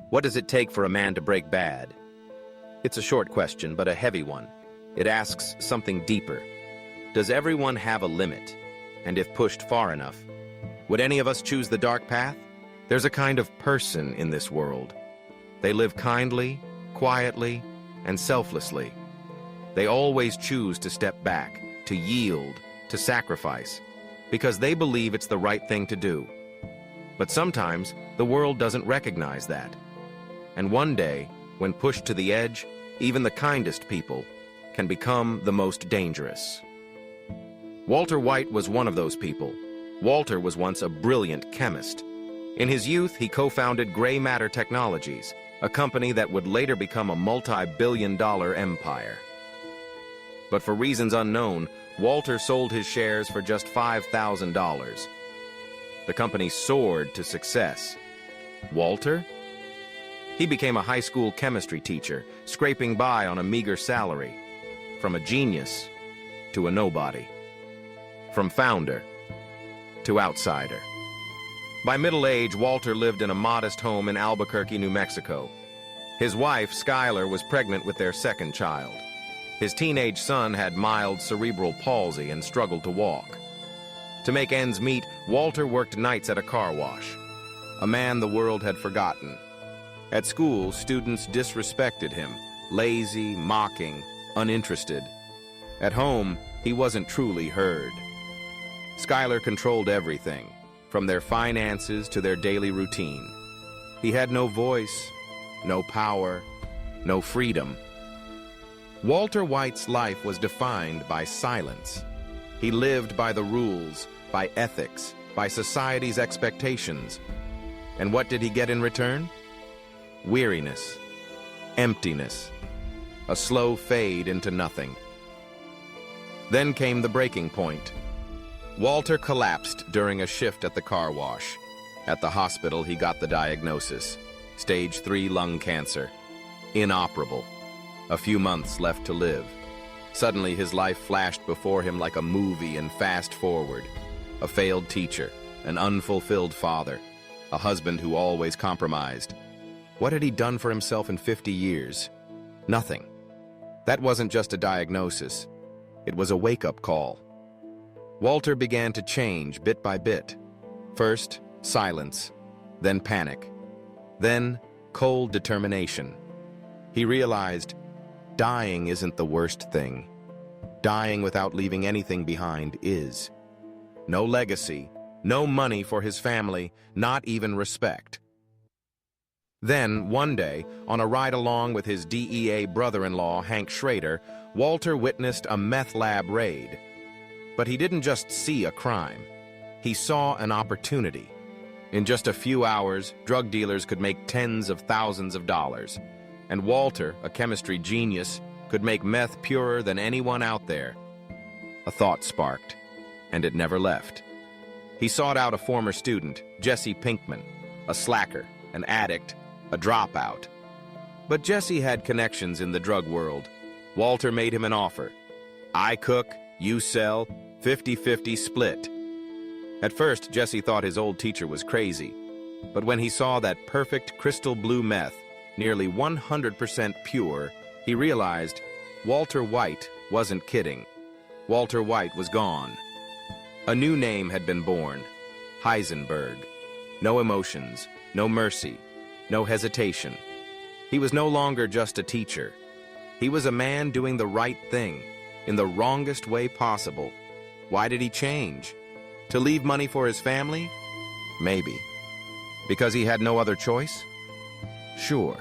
What does it take for a man to break bad? It's a short question, but a heavy one. It asks something deeper. Does everyone have a limit? And if pushed far enough, would any of us choose the dark path? There's a kind of person in this world. They live kindly, quietly, and selflessly. They always choose to step back, to yield, to sacrifice, because they believe it's the right thing to do. But sometimes the world doesn't recognize that. And one day, when pushed to the edge, even the kindest people can become the most dangerous. Walter White was one of those people. Walter was once a brilliant chemist. In his youth, he co-founded Gray Matter Technologies, a company that would later become a multi-billion-dollar empire. But for reasons unknown, Walter sold his shares for just $5,000. The company soared to success. Walter? He became a high school chemistry teacher, scraping by on a meager salary. From a genius to a nobody. From founder to outsider. By middle age, Walter lived in a modest home in Albuquerque, New Mexico. His wife, Skylar, was pregnant with their second child. His teenage son had mild cerebral palsy and struggled to walk. To make ends meet, Walter worked nights at a car wash, a man the world had forgotten. At school, students disrespected him, lazy, mocking, uninterested. At home, he wasn't truly heard. Skylar controlled everything, from their finances to their daily routine. He had no voice, no power, no freedom. Walter White's life was defined by silence. He lived by the rules, by ethics, by society's expectations. And what did he get in return? Weariness, emptiness, a slow fade into nothing. Then came the breaking point. Walter collapsed during a shift at the car wash. At the hospital, he got the diagnosis: stage 3 lung cancer, inoperable. A few months left to live. Suddenly, his life flashed before him like a movie and fast forward. A failed teacher, an unfulfilled father, a husband who always compromised. What had he done for himself in 50 years? Nothing. That wasn't just a diagnosis. It was a wake-up call. Walter began to change bit by bit. First, silence, then panic, then cold determination. He realized dying isn't the worst thing. Dying without leaving anything behind is. No legacy, no money for his family, not even respect. Then, one day, on a ride-along with his DEA brother-in-law, Hank Schrader, Walter witnessed a meth lab raid. But he didn't just see a crime. He saw an opportunity. In just a few hours, drug dealers could make tens of thousands of dollars. And Walter, a chemistry genius, could make meth purer than anyone out there. A thought sparked, and it never left. He sought out a former student, Jesse Pinkman, a slacker, an addict, a dropout. But Jesse had connections in the drug world. Walter made him an offer. I cook, you sell, 50-50 split. At first, Jesse thought his old teacher was crazy. But when he saw that perfect crystal blue meth, nearly 100% pure, he realized Walter White wasn't kidding. Walter White was gone. A new name had been born, Heisenberg. No emotions, no mercy, no hesitation. He was no longer just a teacher. He was a man doing the right thing, in the wrongest way possible. Why did he change? To leave money for his family? Maybe. Because he had no other choice? Sure.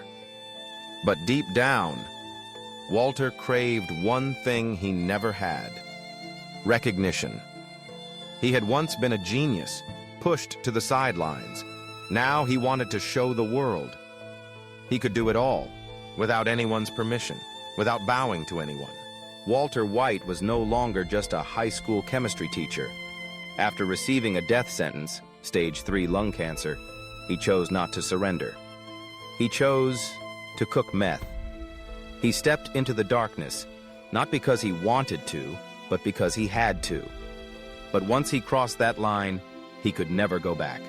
But deep down, Walter craved one thing he never had: recognition. He had once been a genius, pushed to the sidelines. Now he wanted to show the world. He could do it all, without anyone's permission, without bowing to anyone. Walter White was no longer just a high school chemistry teacher. After receiving a death sentence, stage 3 lung cancer, he chose not to surrender. He chose to cook meth. He stepped into the darkness, not because he wanted to, but because he had to. But once he crossed that line, he could never go back.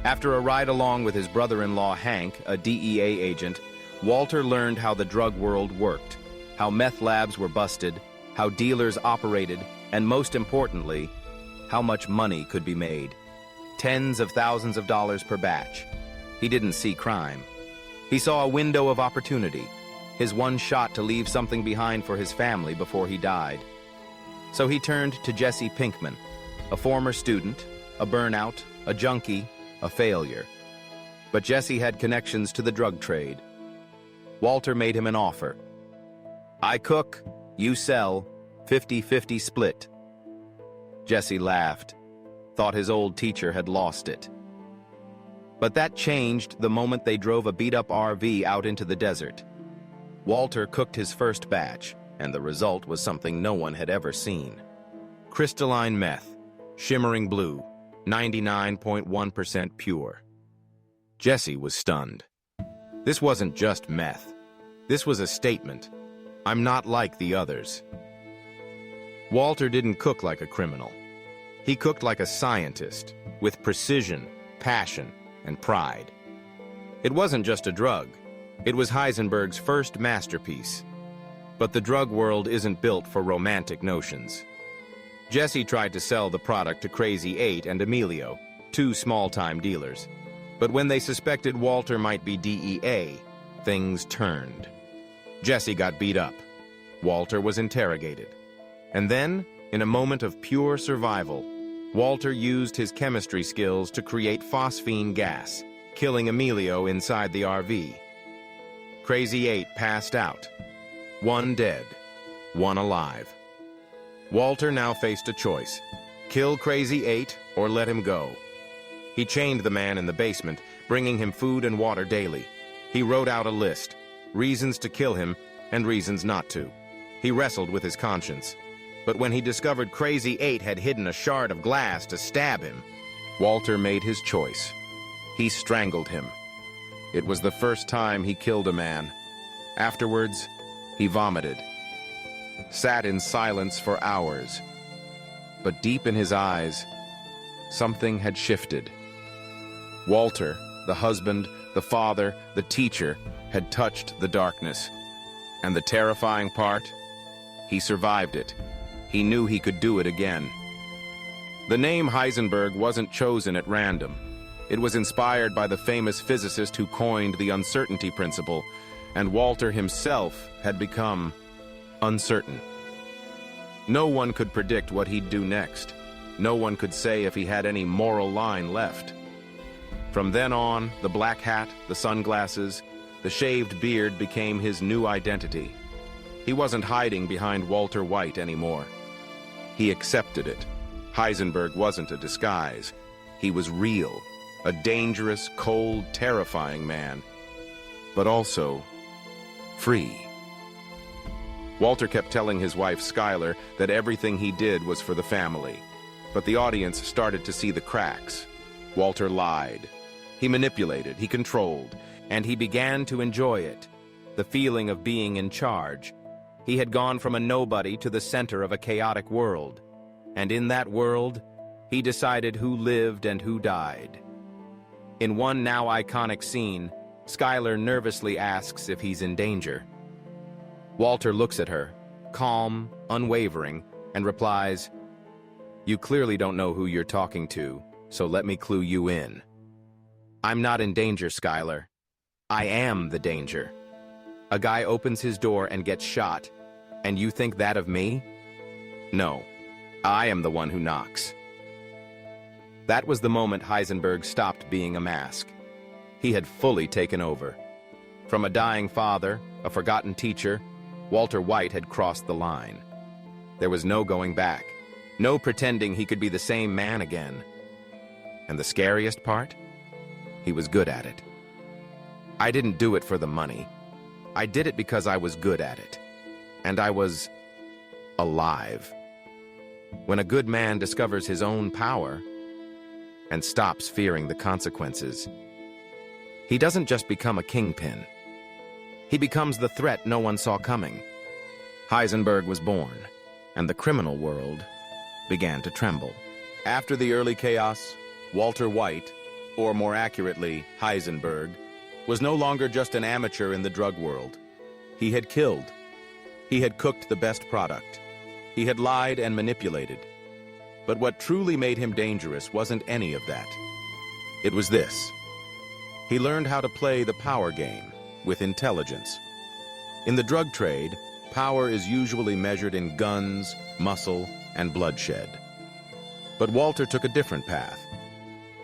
After a ride along with his brother-in-law Hank, a DEA agent, Walter learned how the drug world worked, how meth labs were busted, how dealers operated, and most importantly, how much money could be made. Tens of thousands of dollars per batch. He didn't see crime. He saw a window of opportunity, his one shot to leave something behind for his family before he died. So he turned to Jesse Pinkman, a former student, a burnout, a junkie, a failure. But Jesse had connections to the drug trade. Walter made him an offer. I cook, you sell, 50-50 split. Jesse laughed, thought his old teacher had lost it. But that changed the moment they drove a beat-up RV out into the desert. Walter cooked his first batch, and the result was something no one had ever seen. Crystalline meth, shimmering blue, 99.1% pure. Jesse was stunned. This wasn't just meth. This was a statement. I'm not like the others. Walter didn't cook like a criminal. He cooked like a scientist, with precision, passion, and pride. It wasn't just a drug. It was Heisenberg's first masterpiece. But the drug world isn't built for romantic notions. Jesse tried to sell the product to Crazy 8 and Emilio, two small-time dealers. But when they suspected Walter might be DEA, things turned. Jesse got beat up. Walter was interrogated. And then, in a moment of pure survival, Walter used his chemistry skills to create phosphine gas, killing Emilio inside the RV. Crazy 8 passed out. One dead, one alive. Walter now faced a choice: kill Crazy 8 or let him go. He chained the man in the basement, bringing him food and water daily. He wrote out a list, reasons to kill him and reasons not to. He wrestled with his conscience. But when he discovered Crazy 8 had hidden a shard of glass to stab him, Walter made his choice. He strangled him. It was the first time he killed a man. Afterwards, he vomited, sat in silence for hours. But deep in his eyes, something had shifted. Walter, the husband, the father, the teacher, had touched the darkness. And the terrifying part? He survived it. He knew he could do it again. The name Heisenberg wasn't chosen at random. It was inspired by the famous physicist who coined the uncertainty principle, and Walter himself had become uncertain. No one could predict what he'd do next. No one could say if he had any moral line left. From then on, the black hat, the sunglasses, the shaved beard became his new identity. He wasn't hiding behind Walter White anymore. He accepted it. Heisenberg wasn't a disguise. He was real, a dangerous, cold, terrifying man, but also free. Walter kept telling his wife, Skylar, that everything he did was for the family. But the audience started to see the cracks. Walter lied. He manipulated, he controlled, and he began to enjoy it, the feeling of being in charge. He had gone from a nobody to the center of a chaotic world. And in that world, he decided who lived and who died. In one now iconic scene, Skylar nervously asks if he's in danger. Walter looks at her, calm, unwavering, and replies, "You clearly don't know who you're talking to, so let me clue you in. I'm not in danger, Skylar. I am the danger. A guy opens his door and gets shot, and you think that of me? No, I am the one who knocks." That was the moment Heisenberg stopped being a mask. He had fully taken over. From a dying father, a forgotten teacher, Walter White had crossed the line. There was no going back, no pretending he could be the same man again. And the scariest part? He was good at it. I didn't do it for the money. I did it because I was good at it. And I was alive. When a good man discovers his own power and stops fearing the consequences, he doesn't just become a kingpin. He becomes the threat no one saw coming. Heisenberg was born, and the criminal world began to tremble. After the early chaos, Walter White, or more accurately, Heisenberg, was no longer just an amateur in the drug world. He had killed. He had cooked the best product. He had lied and manipulated. But what truly made him dangerous wasn't any of that. It was this. He learned how to play the power game with intelligence. In the drug trade, power is usually measured in guns, muscle, and bloodshed. But Walter took a different path.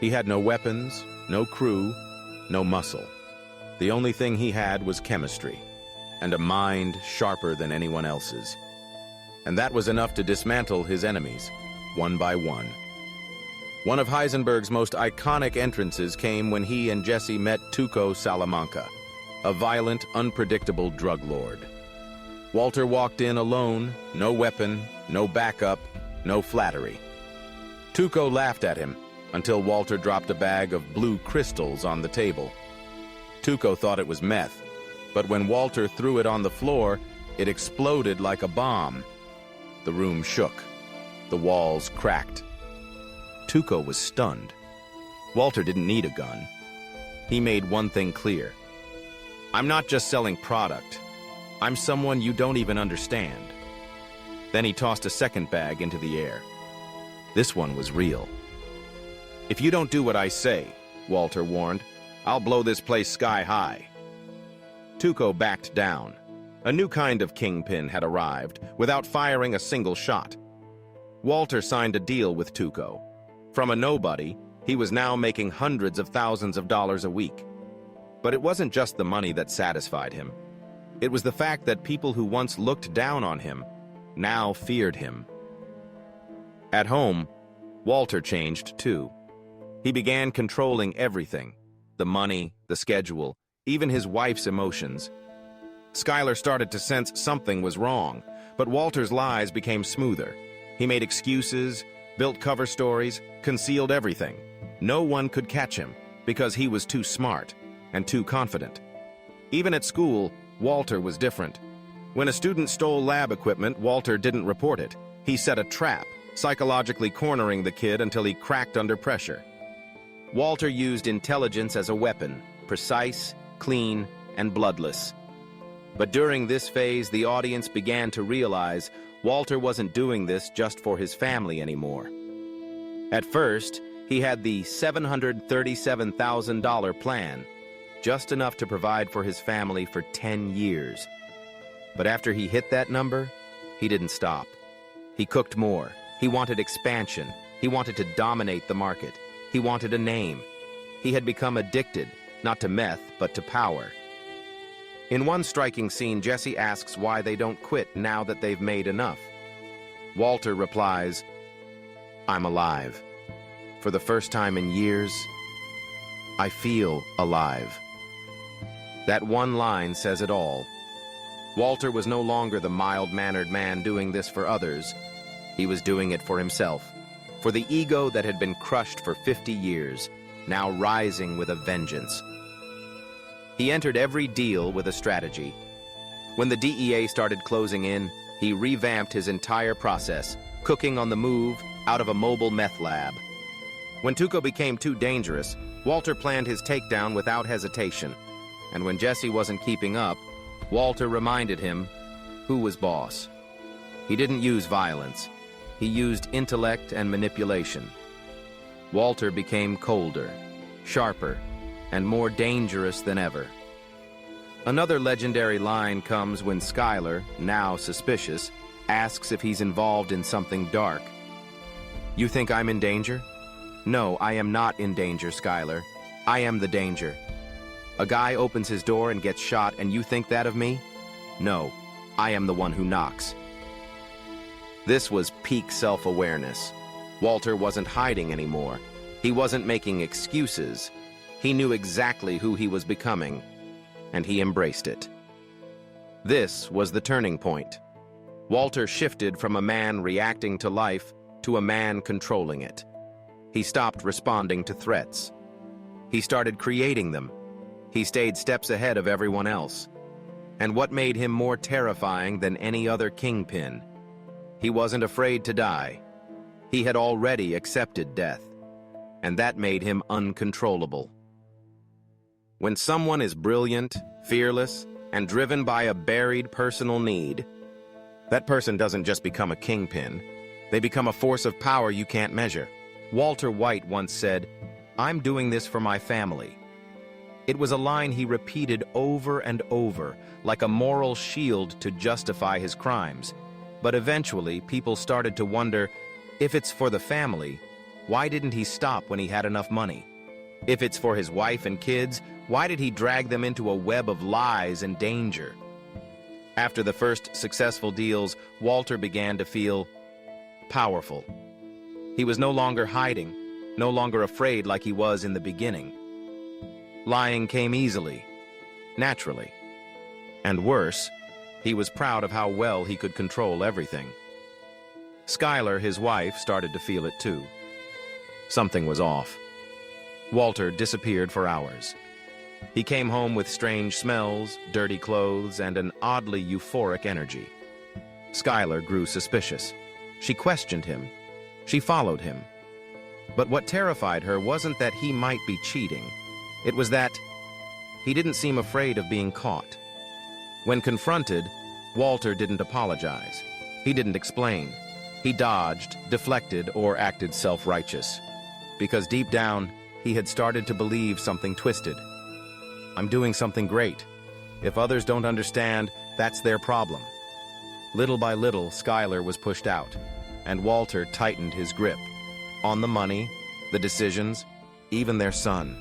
He had no weapons, no crew, no muscle. The only thing he had was chemistry, and a mind sharper than anyone else's. And that was enough to dismantle his enemies, one by one. One of Heisenberg's most iconic entrances came when he and Jesse met Tuco Salamanca, a violent, unpredictable drug lord. Walter walked in alone, no weapon, no backup, no flattery. Tuco laughed at him until Walter dropped a bag of blue crystals on the table. Tuco thought it was meth, but when Walter threw it on the floor, it exploded like a bomb. The room shook. The walls cracked. Tuco was stunned. Walter didn't need a gun. He made one thing clear. I'm not just selling product. I'm someone you don't even understand. Then he tossed a second bag into the air. This one was real. If you don't do what I say, Walter warned, I'll blow this place sky high. Tuco backed down. A new kind of kingpin had arrived, without firing a single shot. Walter signed a deal with Tuco. From a nobody, he was now making hundreds of thousands of dollars a week. But it wasn't just the money that satisfied him. It was the fact that people who once looked down on him now feared him. At home, Walter changed too. He began controlling everything: the money, the schedule, even his wife's emotions. Skylar started to sense something was wrong, but Walter's lies became smoother. He made excuses, built cover stories, concealed everything. No one could catch him because he was too smart and too confident. Even at school, Walter was different. When a student stole lab equipment, Walter didn't report it. He set a trap, psychologically cornering the kid until he cracked under pressure. Walter used intelligence as a weapon, precise, clean, and bloodless. But during this phase, the audience began to realize Walter wasn't doing this just for his family anymore. At first, he had the $737,000 plan, just enough to provide for his family for 10 years. But after he hit that number, he didn't stop. He cooked more. He wanted expansion. He wanted to dominate the market. He wanted a name. He had become addicted, not to meth, but to power. In one striking scene, Jesse asks why they don't quit now that they've made enough. Walter replies, "I'm alive. For the first time in years, I feel alive." That one line says it all. Walter was no longer the mild-mannered man doing this for others. He was doing it for himself, for the ego that had been crushed for 50 years, now rising with a vengeance. He entered every deal with a strategy. When the DEA started closing in, he revamped his entire process, cooking on the move out of a mobile meth lab. When Tuco became too dangerous, Walter planned his takedown without hesitation. And when Jesse wasn't keeping up, Walter reminded him who was boss. He didn't use violence. He used intellect and manipulation. Walter became colder, sharper, and more dangerous than ever. Another legendary line comes when Skylar, now suspicious, asks if he's involved in something dark. "You think I'm in danger?" "No, I am not in danger, Skylar. I am the danger. A guy opens his door and gets shot, and you think that of me? No, I am the one who knocks." This was peak self-awareness. Walter wasn't hiding anymore. He wasn't making excuses. He knew exactly who he was becoming, and he embraced it. This was the turning point. Walter shifted from a man reacting to life to a man controlling it. He stopped responding to threats. He started creating them. He stayed steps ahead of everyone else. And what made him more terrifying than any other kingpin? He wasn't afraid to die. He had already accepted death. and that made him uncontrollable. When someone is brilliant, fearless, and driven by a buried personal need, that person doesn't just become a kingpin, they become a force of power you can't measure. Walter White once said, "I'm doing this for my family." It was a line he repeated over and over, like a moral shield to justify his crimes. But eventually, people started to wonder, if it's for the family, why didn't he stop when he had enough money? If it's for his wife and kids, why did he drag them into a web of lies and danger? After the first successful deals, Walter began to feel powerful. He was no longer hiding, no longer afraid like he was in the beginning. Lying came easily, naturally. And worse, he was proud of how well he could control everything. Skylar, his wife, started to feel it too. Something was off. Walter disappeared for hours. He came home with strange smells, dirty clothes, and an oddly euphoric energy. Skylar grew suspicious. She questioned him. She followed him. But what terrified her wasn't that he might be cheating. It was that he didn't seem afraid of being caught. When confronted, Walter didn't apologize. He didn't explain. He dodged, deflected, or acted self-righteous. Because deep down, he had started to believe something twisted. I'm doing something great. If others don't understand, that's their problem. Little by little, Skylar was pushed out, and Walter tightened his grip on the money, the decisions, even their son.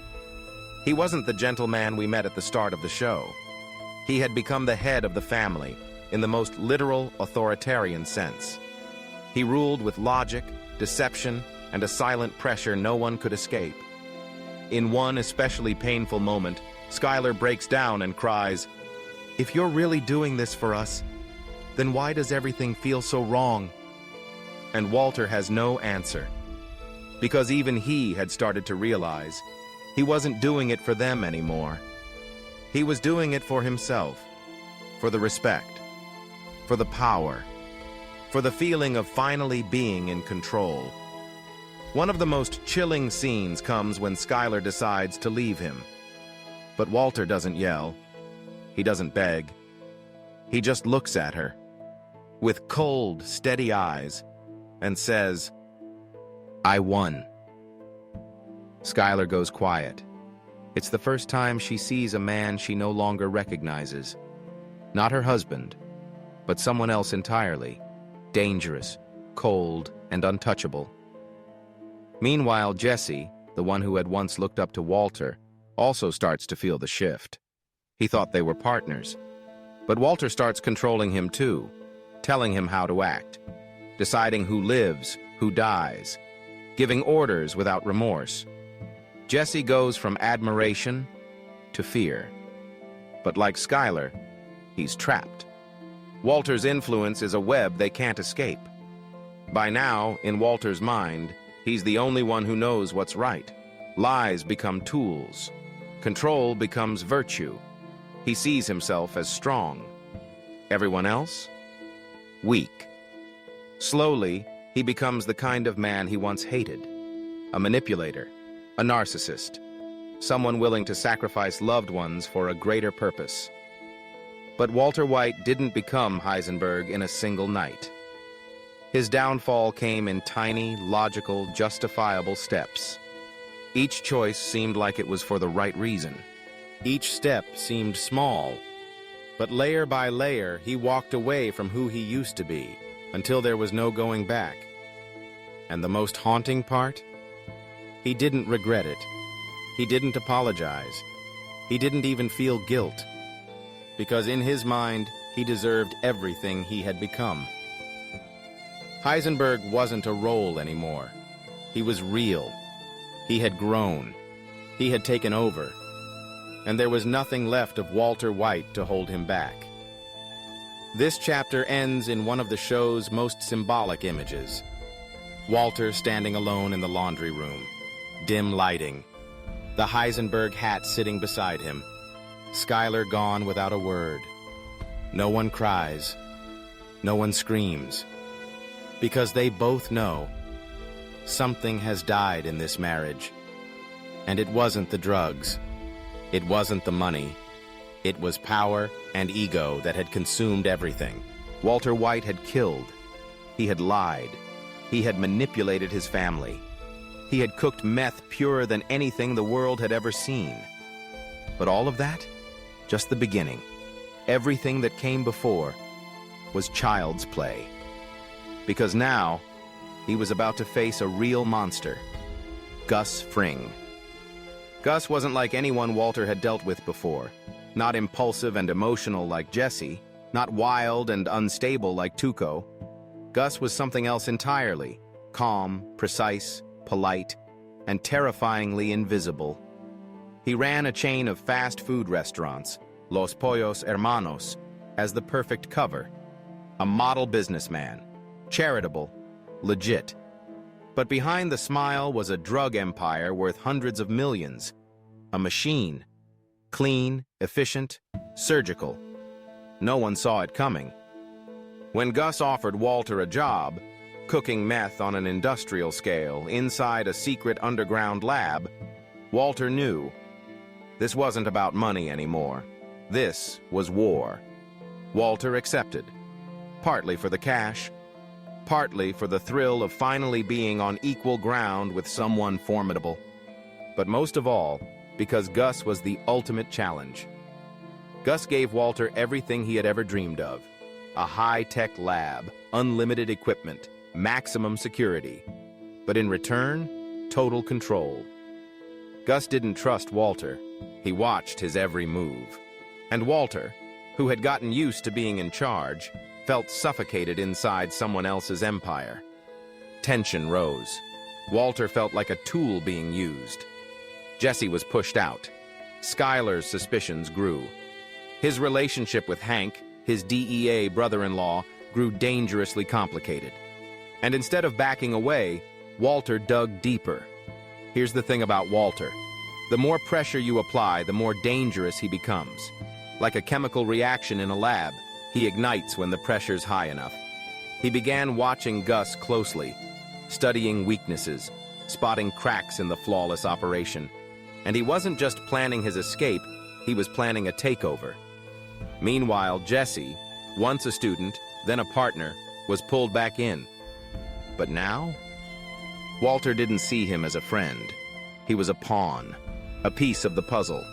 He wasn't the gentleman we met at the start of the show. He had become the head of the family in the most literal, authoritarian sense. He ruled with logic, deception, and a silent pressure no one could escape. In one especially painful moment, Skylar breaks down and cries, "If you're really doing this for us, then why does everything feel so wrong?" And Walter has no answer, because even he had started to realize he wasn't doing it for them anymore. He was doing it for himself, for the respect, for the power, for the feeling of finally being in control. One of the most chilling scenes comes when Skylar decides to leave him. But Walter doesn't yell. He doesn't beg. He just looks at her with cold, steady eyes and says, "I won." Skylar goes quiet. It's the first time she sees a man she no longer recognizes. Not her husband, but someone else entirely. Dangerous, cold, and untouchable. Meanwhile, Jesse, the one who had once looked up to Walter, also starts to feel the shift. He thought they were partners. But Walter starts controlling him too, telling him how to act, deciding who lives, who dies, giving orders without remorse. Jesse goes from admiration to fear. But like Skylar, he's trapped. Walter's influence is a web they can't escape. By now, in Walter's mind, he's the only one who knows what's right. Lies become tools. Control becomes virtue. He sees himself as strong. Everyone else? Weak. Slowly, he becomes the kind of man he once hated. A manipulator. A narcissist. Someone willing to sacrifice loved ones for a greater purpose. But Walter White didn't become Heisenberg in a single night. His downfall came in tiny, logical, justifiable steps. Each choice seemed like it was for the right reason. Each step seemed small, but layer by layer, he walked away from who he used to be, until there was no going back. And the most haunting part? He didn't regret it. He didn't apologize. He didn't even feel guilt. Because in his mind, he deserved everything he had become. Heisenberg wasn't a role anymore. He was real. He had grown. He had taken over. And there was nothing left of Walter White to hold him back. This chapter ends in one of the show's most symbolic images. Walter standing alone in the laundry room. Dim lighting. The Heisenberg hat sitting beside him. Skylar gone without a word. No one cries. No one screams. Because they both know Something has died in this marriage. And it wasn't the drugs. It wasn't the money. It was power and ego that had consumed everything. Walter White had killed. He had lied. He had manipulated his family. He had cooked meth purer than anything the world had ever seen. But all of that? Just the beginning. Everything that came before was child's play. Because now, he was about to face a real monster. Gus Fring. Gus wasn't like anyone Walter had dealt with before. Not impulsive and emotional like Jesse. Not wild and unstable like Tuco. Gus was something else entirely. Calm, precise, polite, and terrifyingly invisible. He ran a chain of fast food restaurants, Los Pollos Hermanos, as the perfect cover. A model businessman. Charitable. Legit. But behind the smile was a drug empire worth hundreds of millions. A machine. Clean, efficient, surgical. No one saw it coming. When Gus offered Walter a job, cooking meth on an industrial scale inside a secret underground lab, Walter knew this wasn't about money anymore. This was war. Walter accepted, partly for the cash, partly for the thrill of finally being on equal ground with someone formidable, but most of all, because Gus was the ultimate challenge. Gus gave Walter everything he had ever dreamed of. A high-tech lab, unlimited equipment, maximum security. But in return, total control. Gus didn't trust Walter. He watched his every move. And Walter, who had gotten used to being in charge, felt suffocated inside someone else's empire. Tension rose. Walter felt like a tool being used. Jesse was pushed out. Skylar's suspicions grew. His relationship with Hank, his DEA brother-in-law, grew dangerously complicated. And instead of backing away, Walter dug deeper. Here's the thing about Walter. The more pressure you apply, the more dangerous he becomes. Like a chemical reaction in a lab, he ignites when the pressure's high enough. He began watching Gus closely, studying weaknesses, spotting cracks in the flawless operation. And he wasn't just planning his escape, he was planning a takeover. Meanwhile, Jesse, once a student, then a partner, was pulled back in. But now? Walter didn't see him as a friend. He was a pawn, a piece of the puzzle.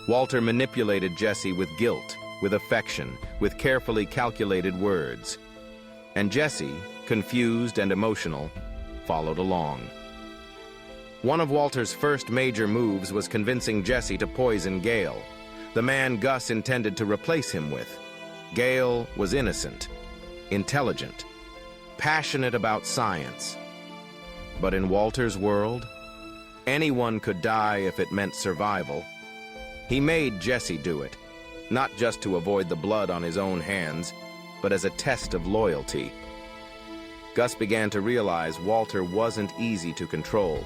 Walter manipulated Jesse with guilt, with affection, with carefully calculated words. And Jesse, confused and emotional, followed along. One of Walter's first major moves was convincing Jesse to poison Gale, the man Gus intended to replace him with. Gale was innocent, intelligent, passionate about science. But in Walter's world, anyone could die if it meant survival. He made Jesse do it, not just to avoid the blood on his own hands, but as a test of loyalty. Gus began to realize Walter wasn't easy to control.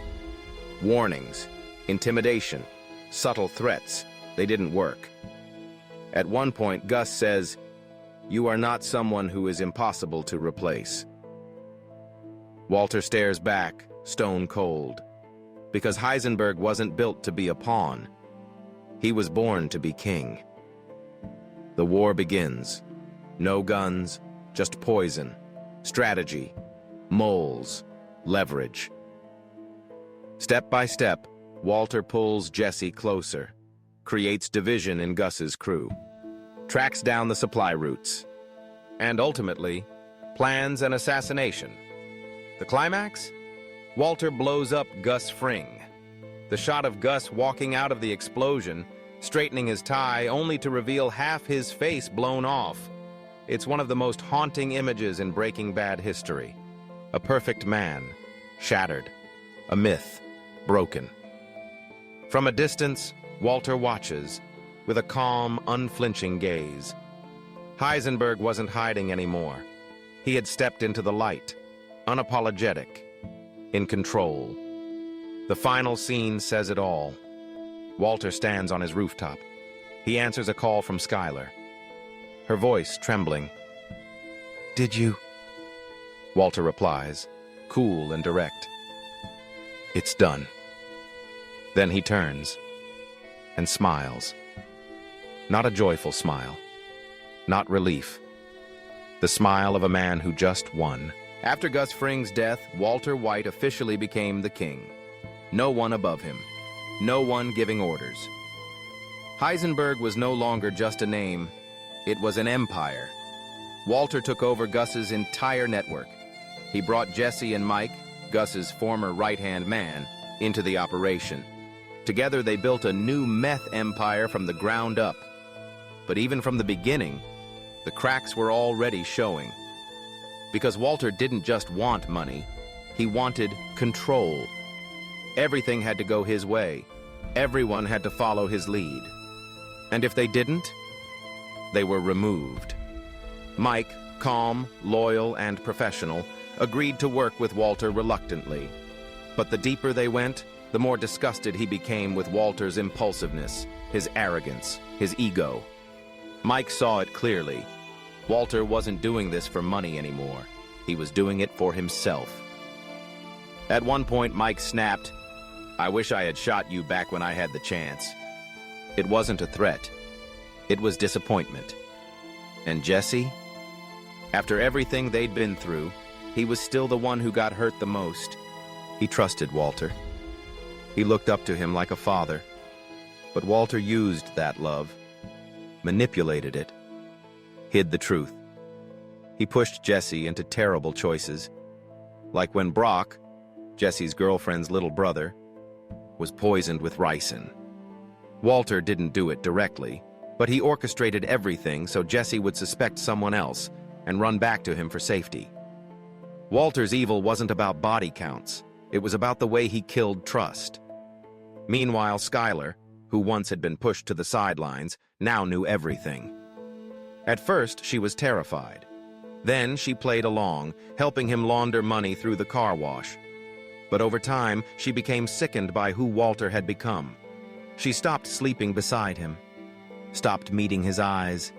Warnings, intimidation, subtle threats, they didn't work. At one point, Gus says, "You are not someone who is impossible to replace." Walter stares back, stone cold, because Heisenberg wasn't built to be a pawn. He was born to be king. The war begins. No guns, just poison, strategy, moles, leverage. Step by step, Walter pulls Jesse closer, creates division in Gus's crew, tracks down the supply routes, and ultimately, plans an assassination. The climax? Walter blows up Gus Fring. The shot of Gus walking out of the explosion, straightening his tie only to reveal half his face blown off. It's one of the most haunting images in Breaking Bad history. A perfect man, shattered. A myth, broken. From a distance, Walter watches, with a calm, unflinching gaze. Heisenberg wasn't hiding anymore. He had stepped into the light, unapologetic, in control. The final scene says it all. Walter stands on his rooftop. He answers a call from Skylar. Her voice trembling. "Did you?" Walter replies, cool and direct. It's done. Then he turns and smiles. Not a joyful smile. Not relief. The smile of a man who just won. After Gus Fring's death, Walter White officially became the king. No one above him. No one giving orders. Heisenberg was no longer just a name. It was an empire. Walter took over Gus's entire network. He brought Jesse and Mike, Gus's former right-hand man, into the operation. Together they built a new meth empire from the ground up. But even from the beginning, the cracks were already showing. Because Walter didn't just want money, he wanted control. Everything had to go his way. Everyone had to follow his lead. And if they didn't, they were removed. Mike, calm, loyal, and professional, agreed to work with Walter reluctantly. But the deeper they went, the more disgusted he became with Walter's impulsiveness, his arrogance, his ego. Mike saw it clearly. Walter wasn't doing this for money anymore. He was doing it for himself. At one point, Mike snapped, "I wish I had shot you back when I had the chance." It wasn't a threat. It was disappointment. And Jesse? After everything they'd been through, he was still the one who got hurt the most. He trusted Walter. He looked up to him like a father. But Walter used that love, manipulated it, hid the truth. He pushed Jesse into terrible choices, like when Brock, Jesse's girlfriend's little brother, was poisoned with ricin. Walter didn't do it directly, but he orchestrated everything so Jesse would suspect someone else and run back to him for safety. Walter's evil wasn't about body counts. It was about the way he killed trust. Meanwhile, Skylar, who once had been pushed to the sidelines, now knew everything. At first, she was terrified. Then she played along, helping him launder money through the car wash. But over time, she became sickened by who Walter had become. She stopped sleeping beside him, stopped meeting his eyes.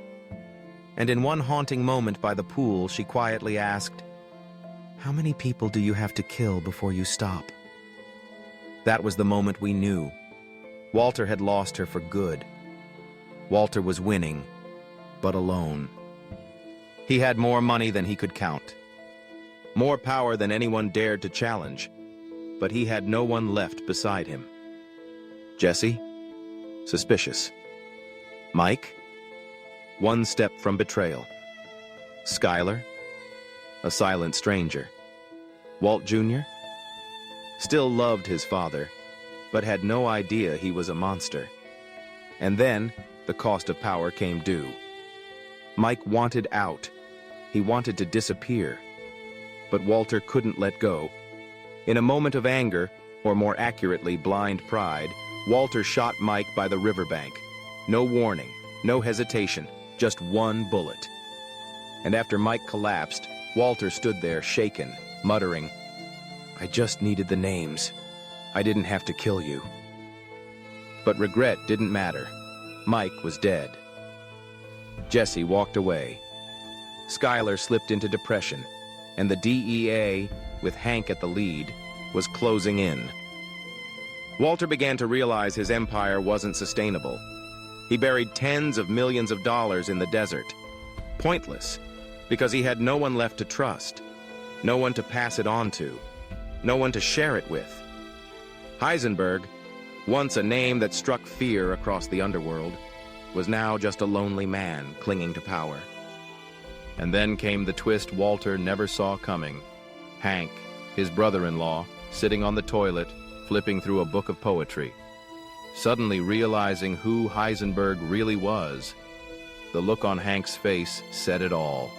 And in one haunting moment by the pool, she quietly asked, "How many people do you have to kill before you stop?" That was the moment we knew. Walter had lost her for good. Walter was winning, but alone. He had more money than he could count, more power than anyone dared to challenge, but he had no one left beside him. Jesse? Suspicious. Mike? One step from betrayal. Skylar? A silent stranger. Walt Jr.? Still loved his father, but had no idea he was a monster. And then, the cost of power came due. Mike wanted out. He wanted to disappear. But Walter couldn't let go. In a moment of anger, or more accurately, blind pride, Walter shot Mike by the riverbank. No warning, no hesitation, just one bullet. And after Mike collapsed, Walter stood there shaken, muttering, "I just needed the names. I didn't have to kill you." But regret didn't matter. Mike was dead. Jesse walked away. Skylar slipped into depression, and the DEA, with Hank at the lead, was closing in. Walter began to realize his empire wasn't sustainable. He buried tens of millions of dollars in the desert. Pointless, because he had no one left to trust, no one to pass it on to, no one to share it with. Heisenberg, once a name that struck fear across the underworld, was now just a lonely man clinging to power. And then came the twist Walter never saw coming. Hank, his brother-in-law, sitting on the toilet, flipping through a book of poetry. Suddenly realizing who Heisenberg really was, the look on Hank's face said it all.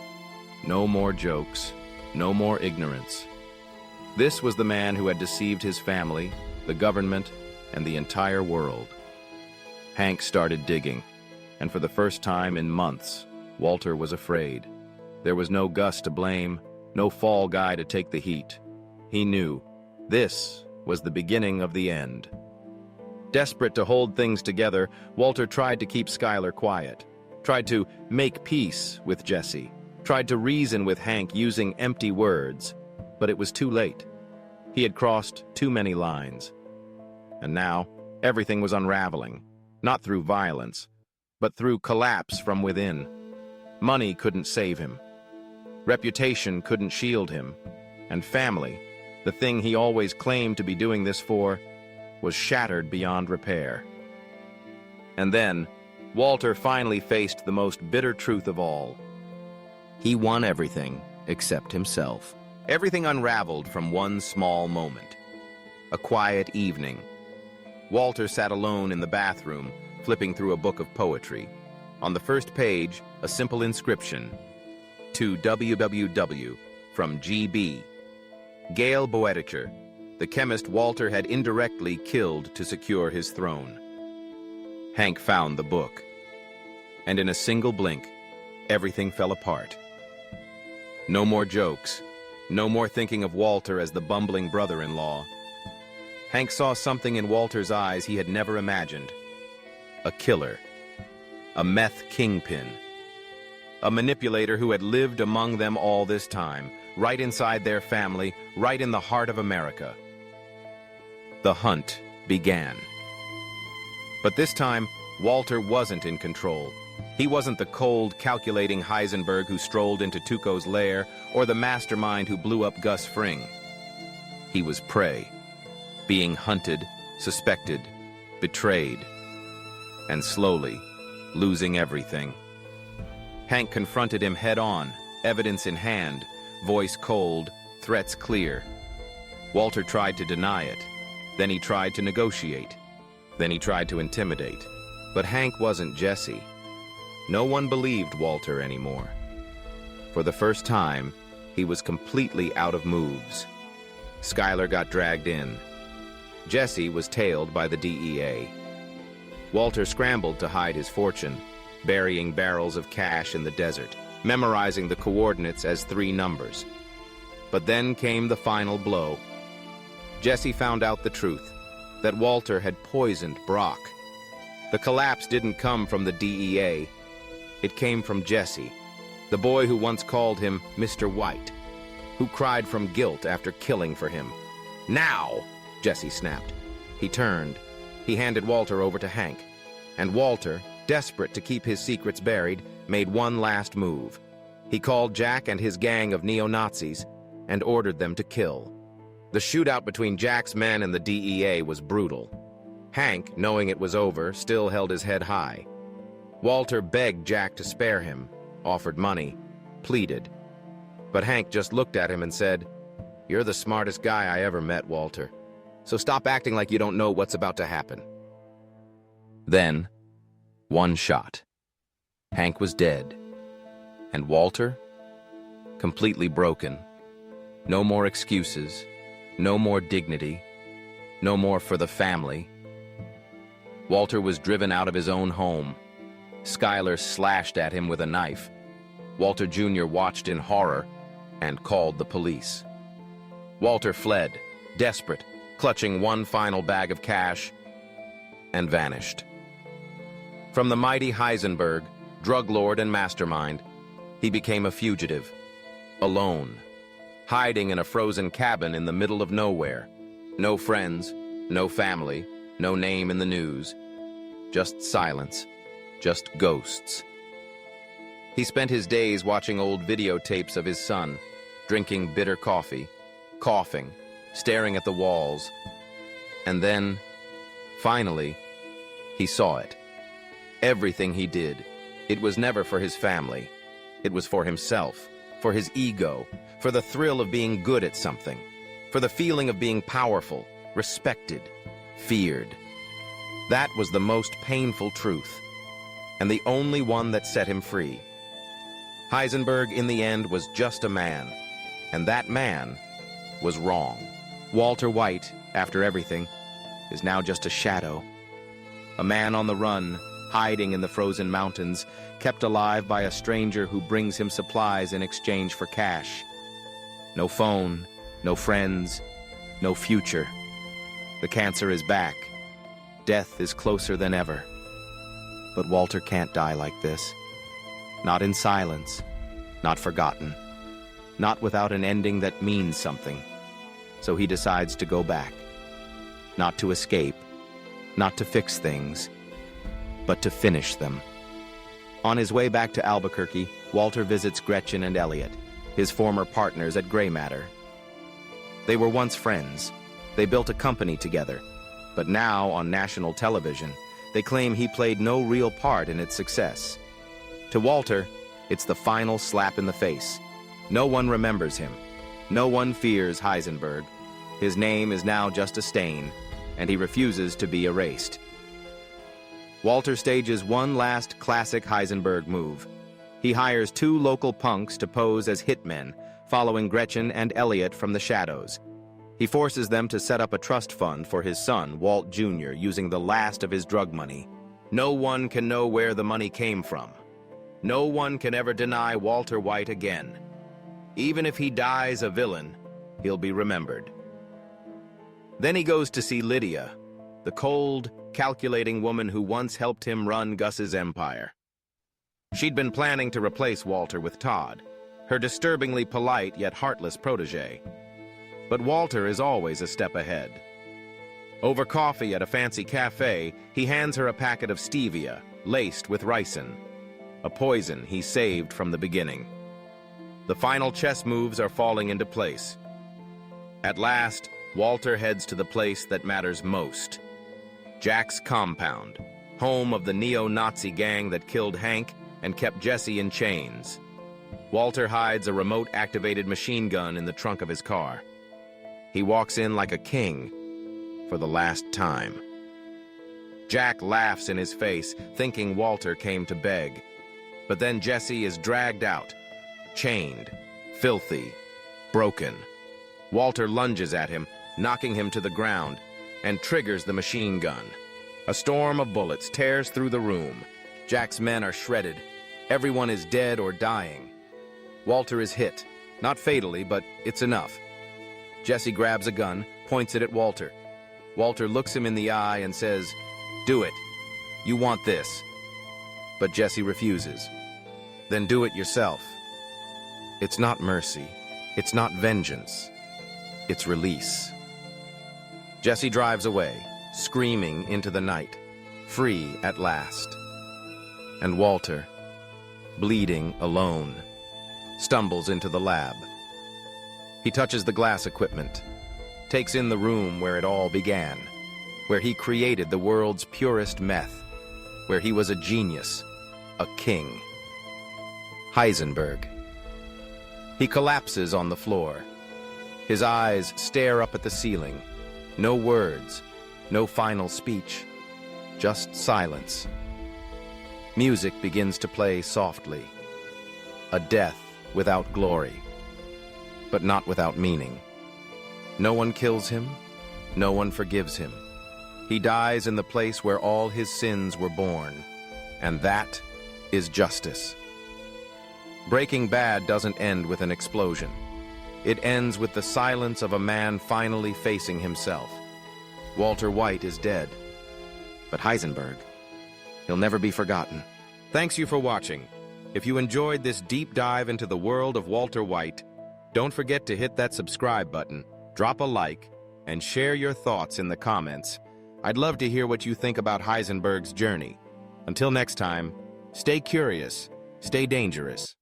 No more jokes, no more ignorance. This was the man who had deceived his family, the government, and the entire world. Hank started digging, and for the first time in months, Walter was afraid. There was no Gus to blame, no fall guy to take the heat. He knew this was the beginning of the end. Desperate to hold things together, Walter tried to keep Skylar quiet, tried to make peace with Jesse, tried to reason with Hank using empty words, but it was too late. He had crossed too many lines. And now, everything was unraveling, not through violence, but through collapse from within. Money couldn't save him. Reputation couldn't shield him. And family, the thing he always claimed to be doing this for, was shattered beyond repair. And then, Walter finally faced the most bitter truth of all. He won everything except himself. Everything unraveled from one small moment. A quiet evening. Walter sat alone in the bathroom, flipping through a book of poetry. On the first page, a simple inscription. To WWW, from GB. Gale Boeticher, the chemist Walter had indirectly killed to secure his throne. Hank found the book. And in a single blink, everything fell apart. No more jokes. No more thinking of Walter as the bumbling brother-in-law. Hank saw something in Walter's eyes he had never imagined. A killer. A meth kingpin. A manipulator who had lived among them all this time, right inside their family, right in the heart of America. The hunt began. But this time, Walter wasn't in control. He wasn't the cold, calculating Heisenberg who strolled into Tuco's lair, or the mastermind who blew up Gus Fring. He was prey, being hunted, suspected, betrayed, and slowly losing everything. Hank confronted him head-on, evidence in hand, voice cold, threats clear. Walter tried to deny it. Then he tried to negotiate. Then he tried to intimidate. But Hank wasn't Jesse. No one believed Walter anymore. For the first time, he was completely out of moves. Skylar got dragged in. Jesse was tailed by the DEA. Walter scrambled to hide his fortune, burying barrels of cash in the desert, memorizing the coordinates as 3 numbers. But then came the final blow. Jesse found out the truth, that Walter had poisoned Brock. The collapse didn't come from the DEA. It came from Jesse, the boy who once called him Mr. White, who cried from guilt after killing for him. "Now!" Jesse snapped. He turned. He handed Walter over to Hank. And Walter, desperate to keep his secrets buried, made one last move. He called Jack and his gang of neo-Nazis and ordered them to kill. The shootout between Jack's men and the DEA was brutal. Hank, knowing it was over, still held his head high. Walter begged Jack to spare him, offered money, pleaded. But Hank just looked at him and said, "You're the smartest guy I ever met, Walter. So stop acting like you don't know what's about to happen." Then, one shot. Hank was dead. And Walter? Completely broken. No more excuses. No more dignity. No more for the family. Walter was driven out of his own home. Skylar slashed at him with a knife. Walter Jr. watched in horror and called the police. Walter fled, desperate, clutching one final bag of cash, and vanished. From the mighty Heisenberg, drug lord and mastermind, he became a fugitive, alone, hiding in a frozen cabin in the middle of nowhere. No friends, no family, no name in the news. Just silence, just ghosts. He spent his days watching old videotapes of his son, drinking bitter coffee, coughing, staring at the walls. And then, finally, he saw it. Everything he did, it was never for his family. It was for himself, for his ego, for the thrill of being good at something, for the feeling of being powerful, respected, feared. That was the most painful truth, and the only one that set him free. Heisenberg, in the end, was just a man, and that man was wrong. Walter White, after everything, is now just a shadow. A man on the run, hiding in the frozen mountains, kept alive by a stranger who brings him supplies in exchange for cash. No phone, no friends, no future. The cancer is back. Death is closer than ever. But Walter can't die like this. Not in silence, not forgotten, not without an ending that means something. so he decides to go back. Not to escape, not to fix things, but to finish them. On his way back to Albuquerque, Walter visits Gretchen and Elliot, his former partners at Gray Matter. They were once friends. They built a company together, but now on national television, they claim he played no real part in its success. To Walter, it's the final slap in the face. No one remembers him. No one fears Heisenberg. His name is now just a stain, and he refuses to be erased. Walter stages one last classic Heisenberg move. He hires 2 local punks to pose as hitmen, following Gretchen and Elliot from the shadows. He forces them to set up a trust fund for his son, Walt Jr., using the last of his drug money. No one can know where the money came from. No one can ever deny Walter White again. Even if he dies a villain, he'll be remembered. Then he goes to see Lydia, the cold, calculating woman who once helped him run Gus's empire. She'd been planning to replace Walter with Todd, her disturbingly polite yet heartless protege. But Walter is always a step ahead. Over coffee at a fancy cafe, he hands her a packet of stevia, laced with ricin, a poison he saved from the beginning. The final chess moves are falling into place. At last, Walter heads to the place that matters most. Jack's compound, home of the neo-Nazi gang that killed Hank and kept Jesse in chains. Walter hides a remote-activated machine gun in the trunk of his car. He walks in like a king, for the last time. Jack laughs in his face, thinking Walter came to beg. But then Jesse is dragged out, chained, filthy, broken. Walter lunges at him, knocking him to the ground, and triggers the machine gun. A storm of bullets tears through the room. Jack's men are shredded. Everyone is dead or dying. Walter is hit, not fatally, but it's enough. Jesse grabs a gun, points it at Walter. Walter looks him in the eye and says, "Do it. You want this." But Jesse refuses. "Then do it yourself." It's not mercy. It's not vengeance. It's release. Jesse drives away, screaming into the night, free at last. And Walter, bleeding alone, stumbles into the lab. He touches the glass equipment, takes in the room where it all began, where he created the world's purest meth, where he was a genius, a king. Heisenberg. He collapses on the floor. His eyes stare up at the ceiling. No words, no final speech, just silence. Music begins to play softly. A death without glory, but not without meaning. No one kills him, no one forgives him. He dies in the place where all his sins were born, and that is justice. Breaking Bad doesn't end with an explosion. It ends with the silence of a man finally facing himself. Walter White is dead, but Heisenberg, he'll never be forgotten. Thanks you for watching. If you enjoyed this deep dive into the world of Walter White, don't forget to hit that subscribe button, drop a like, and share your thoughts in the comments. I'd love to hear what you think about Heisenberg's journey. Until next time, stay curious, stay dangerous.